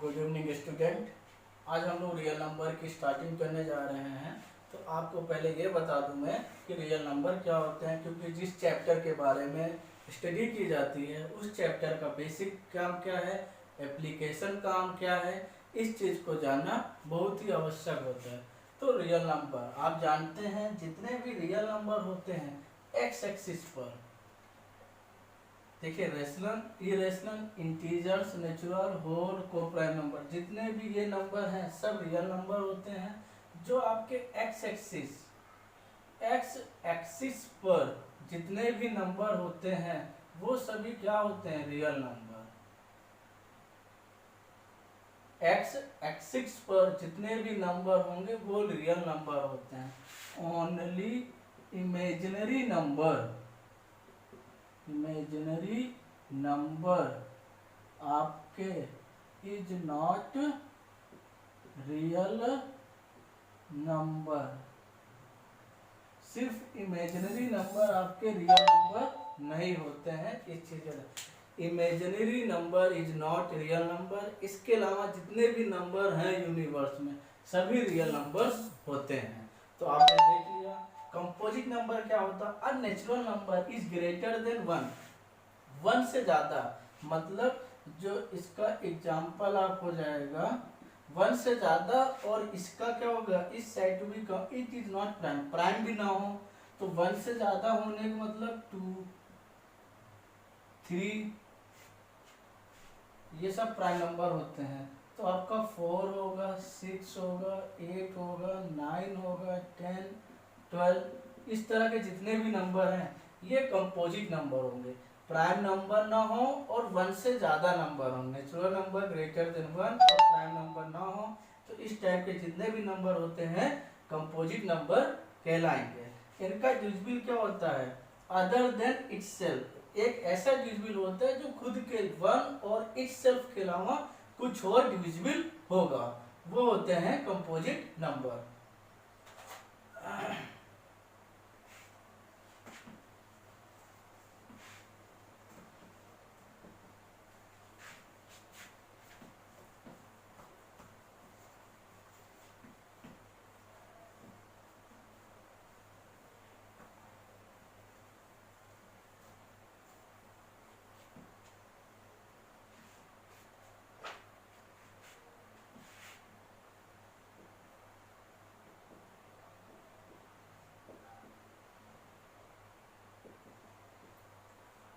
Good evening student. आज हम लोग रियल नंबर की स्टार्टिंग करने जा रहे हैं। तो आपको पहले ये बता दूं मैं कि रियल नंबर क्या होते हैं, क्योंकि जिस चैप्टर के बारे में स्टडी की जाती है उस चैप्टर का बेसिक काम क्या है, एप्लीकेशन काम क्या है, इस चीज़ को जानना बहुत ही आवश्यक होता है। तो रियल नंबर आप जानते हैं, जितने भी रियल नंबर होते हैं एक्स एक्सिस पर देखिए, rational, irrational, integers, natural, whole, को प्राइम नंबर, जितने भी ये नंबर हैं सब रियल नंबर होते हैं। जो आपके एक्स एक्सिस पर जितने भी नंबर होते हैं वो सभी क्या होते हैं, रियल नंबर। एक्स एक्सिस पर जितने भी नंबर होंगे वो रियल नंबर होते हैं। ओनली इमेजिनरी नंबर आपके इज नॉट रियल नंबर। सिर्फ इमेजिनरी नंबर आपके रियल नंबर नहीं होते हैं। इस चीज imaginary number is not real number. इसके अलावा जितने भी नंबर हैं यूनिवर्स में सभी रियल नंबर्स होते हैं। तो आपने देख लिया कंपोजिट नंबर क्या होता है। Unnatural number is greater then 1 से ज्यादा, मतलब जो इसका एग्जाम्पल आप हो जाएगा 1 से ज्यादा, और इसका क्या होगा, इस side to become, it is not prime भी ना हो। तो 1 से ज्यादा होने का मतलब 2, 3 ये सब प्राइम नंबर होते हैं। तो आपका 4 होगा, 6 होगा, 8 होगा, 9 होगा, 10, 12, इस तरह के जितने भी नंबर हैं ये कंपोजिट नंबर होंगे। प्राइम नंबर ना हो और 1 से ज्यादा नंबर हो, नेचुरल नंबर ग्रेटर देन 1 और प्राइम नंबर ना हो, तो इस टाइप के जितने भी नंबर होते हैं कंपोजिट नंबर कहलाएंगे। इनका डिविजिबल क्या होता है, अदर देन इटसेल्फ। एक ऐसा डिविजिबल होता है जो खुद के 1 और इटसेल्फ के अलावा कुछ और डिविजिबल होगा, वो होते हैं कंपोजिट नंबर।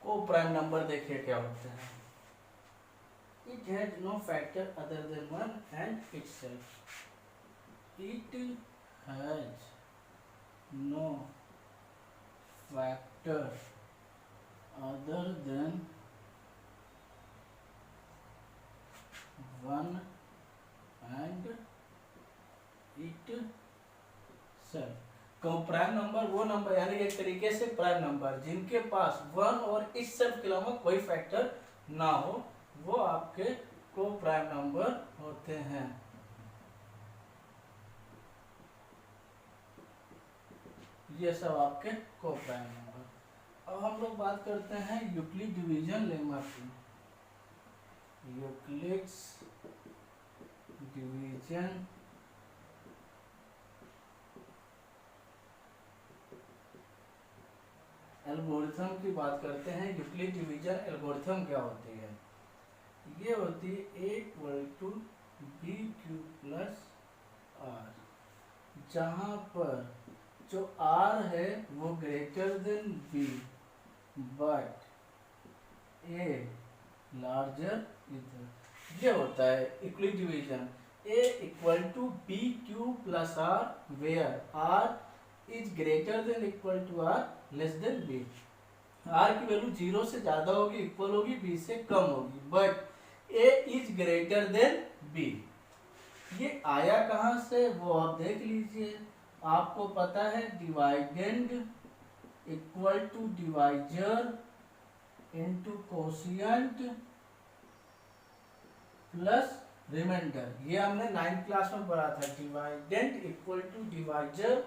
को प्राइम नंबर देखिए क्या होते हैं। It has no factor other than 1 and itself. It has no factor other than 1 and itself. Prime number वो नंबर, यानी एक तरीके से प्राइम नंबर जिनके पास 1 और इटसेल्फ के अलावा कोई फैक्टर ना हो, वो आपके को प्राइम नंबर होते हैं। ये सब आपके को प्राइम नंबर। अब हम लोग बात करते हैं यूक्लिड डिवीजन लेमा की। यूक्लिड्स डिवीजन एल्गोरिथम की बात करते हैं। यूक्लिड डिवीजन एल्गोरिथम क्या होती है, ये होती है a=bq प्लस r, जहाँ पर जो r है वो greater than b but a larger इधर। ये होता है Euclid division. a=bq plus r where r is greater than equal to r less than b। r की वैल्यू 0 से ज्यादा होगी, इक्वल होगी, b से कम होगी, but a is greater than b। ये आया कहां से वो आप देख लीजिए। आपको पता है dividend equal to divisor into quotient plus remainder. ये हमने 9th क्लास में पढ़ा था। Dividend equal to divisor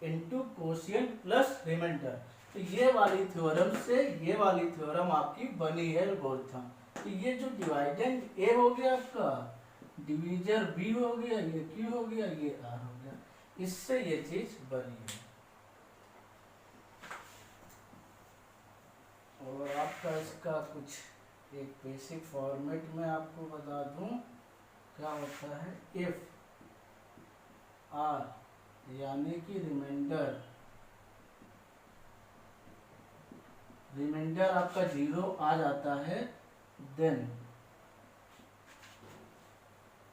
into quotient plus remainder. तो ये वाली थ्योरम से ये वाली थ्योरम आपकी बनी है एल्गोरिथम। तो ये जो डिवाइडेंड ए हो गया आपका, डिवीजर बी हो गया, ये क्यू हो गया, ये आर हो गया। इससे ये चीज बनी है। और आपका इसका कुछ एक बेसिक फॉर्मेट में आपको बता दूं क्या होता है। इफ आर यानी कि रिमाइंडर आपका 0 आ जाता है, then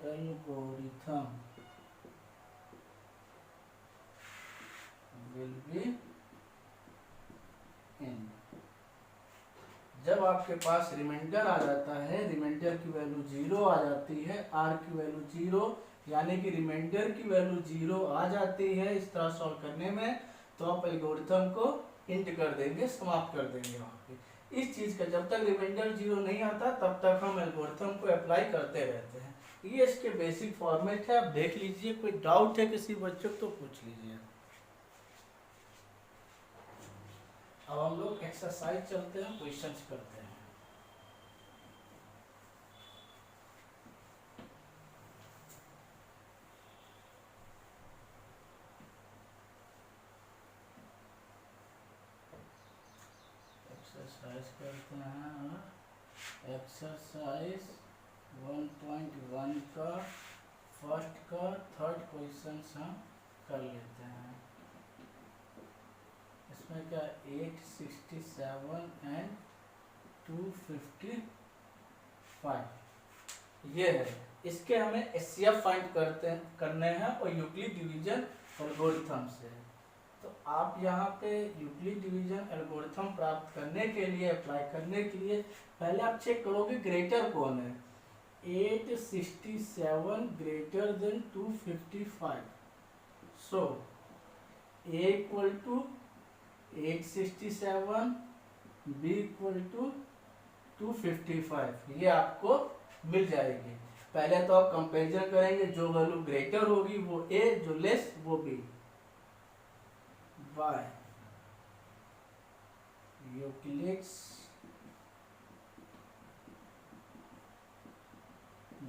algorithm will be in. जब आपके पास रिमाइंडर आ जाता है, रिमाइंडर की वैल्यू 0 आ जाती है, आर की वैल्यू 0 यानी कि रिमाइंडर की वैल्यू 0 आ जाती है इस तरह सॉल्व करने में, तो आप एल्गोरिथम को इंट कर देंगे, समाप्त कर देंगे वहाँ पे। इस चीज का जब तक रिमाइंडर 0 नहीं आता तब तक हम एल्गोरिथम को अप्लाई करते रहते हैं। ये इसके बेसिक फॉर्मेट है, आप देख लीजिए। कोई डाउट है किसी बच्चों को तो पूछ लीजिए। अब हम लोग एक्सरसाइज चलते हैं, क्वेश्चंस करते हैं। एक्सरसाइज करते हैं। एक्सरसाइज 1.1 का फर्स्ट का थर्ड क्वेश्चन हम कर लेते हैं। इसमें क्या 867 एंड 255 ये है। इसके हमें एचसीएफ फाइंड करने हैं और यूक्लिड डिवीजन एल्गोरिथम से। तो आप यहाँ पे यूक्लिड डिवीजन एल्गोरिथम प्राप्त करने के लिए, अप्लाई करने के लिए पहले आप चेक करोगे ग्रेटर कौन है। 867 greater than 255। So A equal to 867, B equal to 255, ये आपको मिल जाएगी। पहले तो आप कंपेरिजन करेंगे, जो वैल्यू ग्रेटर होगी वो A, जो लेस वो B। By Euclid's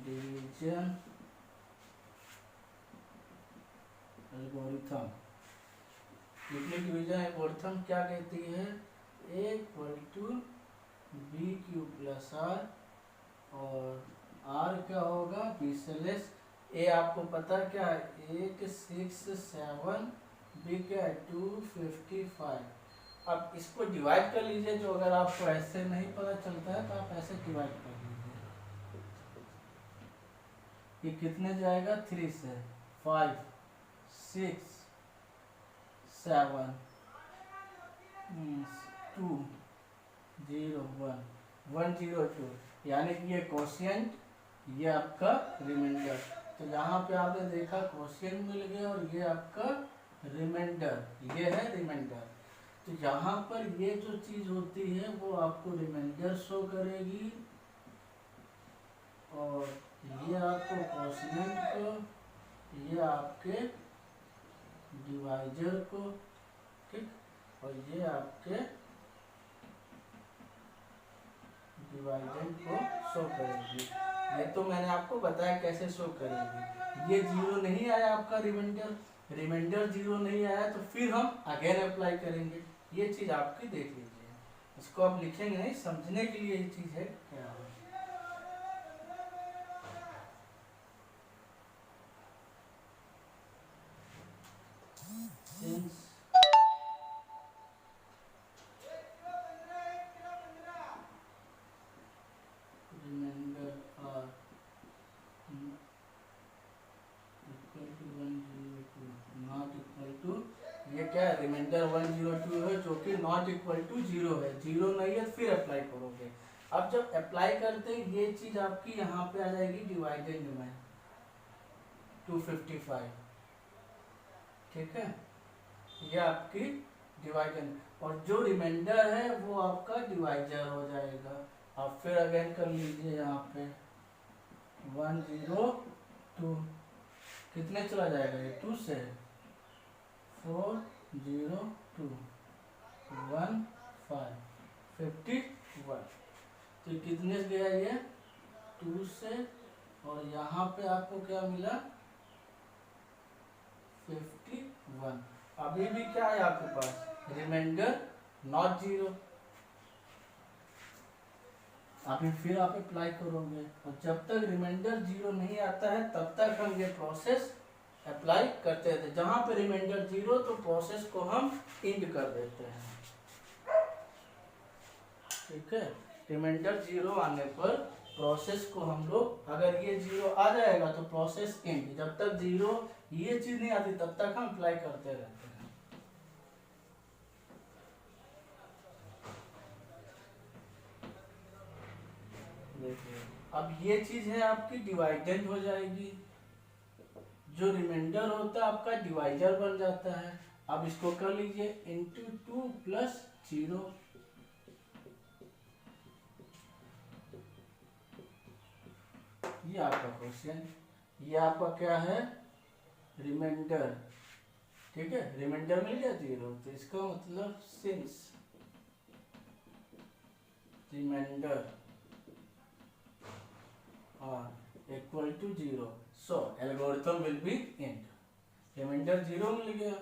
division algorithm. Euclid division algorithm क्या कहती है, A equal to B Q plus R, और R क्या होगा B से लेस। A आपको पता क्या है 867, B क्या है 255। अब इसको डिवाइड कर लीजिए, जो अगर आपको ऐसे नहीं पता चलता है तो आप ऐसे डिवाइड कर लीजिए। ये कितने जाएगा 3 से 5 6 7 2 0 1 102, यानी कि ये क्वोशिएंट, ये आपका रिमाइंडर। तो यहाँ पे आपने देखा क्वोशिएंट मिल गया और ये आपका रिमाइंडर, ये है रिमाइंडर। तो यहाँ पर ये जो चीज होती है वो आपको रिमाइंडर शो करेगी, और ये आपको क्वोशिएंट को, ये आपके डिवाइजर को, ठीक, और ये आपके डिवाइडेंड को शो करेगी। ये तो मैंने आपको बताया कैसे शो करेगी। ये 0 नहीं आया आपका रिमाइंडर 0 नहीं आया, तो फिर हम अगेन अप्लाई करेंगे। ये चीज आपकी देख लीजिए, इसको आप लिखेंगे नहीं, समझने के लिए ये चीज है क्या है। रिमाइंडर 102 है, जो कि नॉट इक्वल टू 0 है। 0 नहीं है फिर अप्लाई करोगे। अब जब अप्लाई करते हैं ये चीज आपकी यहाँ पे आ जाएगी डिवाइडेंड में 255, ठीक है, ये आपकी डिवाइडेंड, और जो रिमाइंडर है वो आपका डिवाइजर हो जाएगा। आप फिर अगेन कर लीजिए, यहाँ पे 102 कितने चला जाएगा, ये 2 से 402 15 51, तो कितने गया ये 2 से और यहाँ पे आपको क्या मिला 51। अभी भी क्या है आपके पास रिमाइंडर नॉट जीरो। अभी फिर आप अप्लाई करोगे और जब तक रिमाइंडर जीरो नहीं आता है तब तक हम ये प्रोसेस अप्लाई करते थे। जहां पे रिमाइंडर जीरो तो प्रोसेस को हम इंड कर देते हैं। ठीक है, रिमाइंडर जीरो आने पर प्रोसेस को हम लोग, अगर ये जीरो आ जाएगा तो प्रोसेस इंड, जब तक जीरो ये चीज नहीं आती तब तक हम अप्लाई करते रहते हैं। देखिए अब ये चीज है आपकी डिवाइडेंड हो जाएगी, जो रिमाइंडर होता है आपका डिवाइजर बन जाता है। अब इसको कर लीजिए इंटू 2 प्लस 0। ये आपका क्वेश्चन, ये आपका क्या है रिमाइंडर। ठीक है, रिमाइंडर मिल गया जीरो, तो इसका मतलब since remainder are equal to zero so algorithm will be end. Remainder zero मिल गया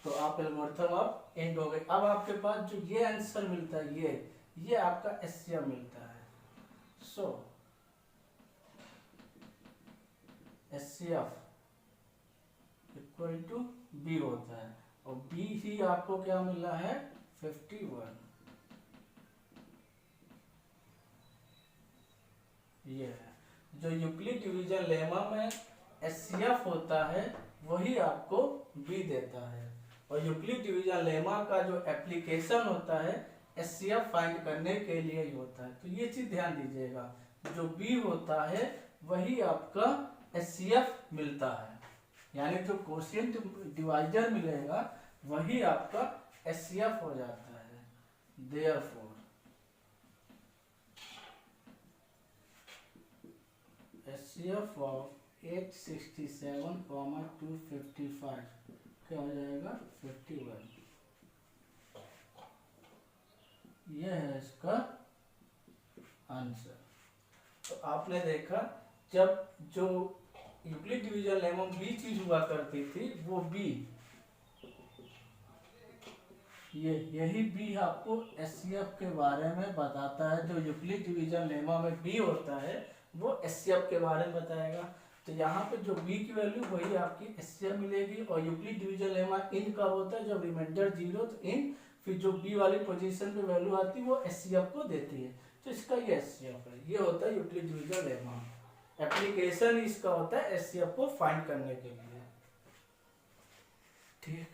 तो आप एल्गोरिथम अब एंड हो गए। अब आपके पास जो ये आंसर मिलता है ये आपका एससीएफ मिलता है। सो एससीएफ इक्वल टू बी होता है और बी ही आपको क्या मिला है 51। ये है जो यूक्लिड डिवीजन लेमा में एससीएफ होता है वही आपको बी देता है, और यूक्लिड डिवीजन लेमा का जो एप्लीकेशन होता है एससीएफ फाइंड करने के लिए ही होता है। तो ये चीज ध्यान दीजिएगा, जो बी होता है वही आपका एससीएफ मिलता है, यानी जो कोशिएंट डिवाइजर मिलेगा वही आपका एससीएफ हो जाता है। देयरफॉर एचसीएफ ऑफ 867, 255 क्या हो जाएगा 51। यह है इसका आंसर। तो आपने देखा जब जो यूक्लिड डिवीजन लेमा बी चीज हुआ करती थी वो बी, यही बी आपको एचसीएफ के बारे में बताता है। जो यूक्लिड डिवीजन लेमा में बी होता है वो एचसीएफ के बारे में बताएगा। तो यहाँ पे जो बी की वैल्यू वही आपकी एचसीएफ मिलेगी, और यूक्लिड डिवीजन लेमा इन कब होता है जब रिमाइंडर जीरो तो इन, फिर जो बी वाली पोजीशन पे वैल्यू आती है वो एचसीएफ को देती है। तो इसका ये एचसीएफ है, ये होता है यूक्लिड डिवीजन लेमा। एप्लीकेशन इसका होता है एचसीएफ को फाइंड करने के लिए। ठीक।